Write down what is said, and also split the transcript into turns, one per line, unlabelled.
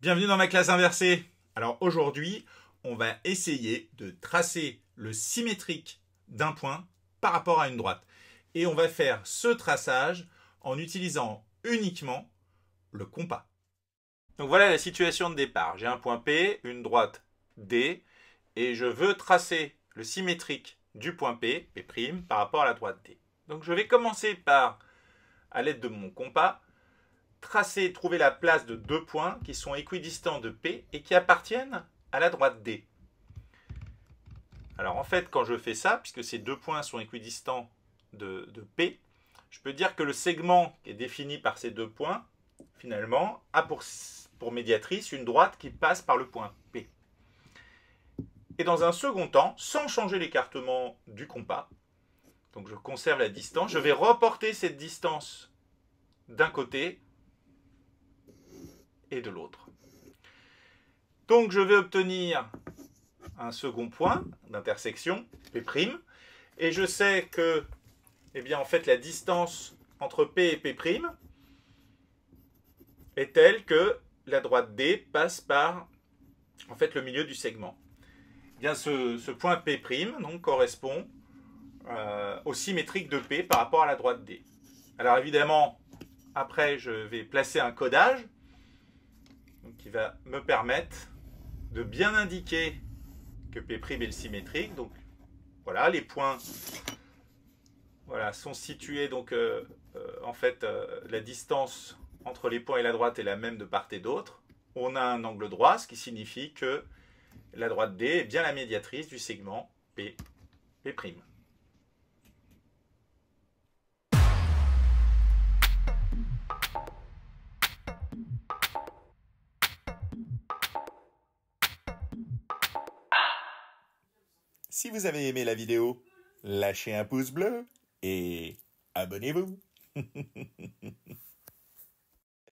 Bienvenue dans ma classe inversée. Alors aujourd'hui, on va essayer de tracer le symétrique d'un point par rapport à une droite. Et on va faire ce traçage en utilisant uniquement le compas. Donc voilà la situation de départ. J'ai un point P, une droite D, et je veux tracer le symétrique du point P, P', par rapport à la droite D. Donc je vais commencer par, à l'aide de mon compas, trouver la place de deux points qui sont équidistants de P et qui appartiennent à la droite D. Alors en fait, quand je fais ça, puisque ces deux points sont équidistants de P, je peux dire que le segment qui est défini par ces deux points, finalement, a pour médiatrice une droite qui passe par le point P. Et dans un second temps, sans changer l'écartement du compas, donc je conserve la distance, je vais reporter cette distance d'un côté et de l'autre. Donc je vais obtenir un second point d'intersection, P', et je sais que, eh bien, en fait, la distance entre P et P' est telle que la droite D passe par, en fait, le milieu du segment. Eh bien, ce point P' donc, correspond au symétrique de P par rapport à la droite D. Alors évidemment, après, je vais placer un codage qui va me permettre de bien indiquer que P' est le symétrique. Donc voilà, les points sont situés. Donc en fait, la distance entre les points et la droite est la même de part et d'autre. On a un angle droit, ce qui signifie que la droite D est bien la médiatrice du segment P'.
Si vous avez aimé la vidéo, lâchez un pouce bleu et abonnez-vous.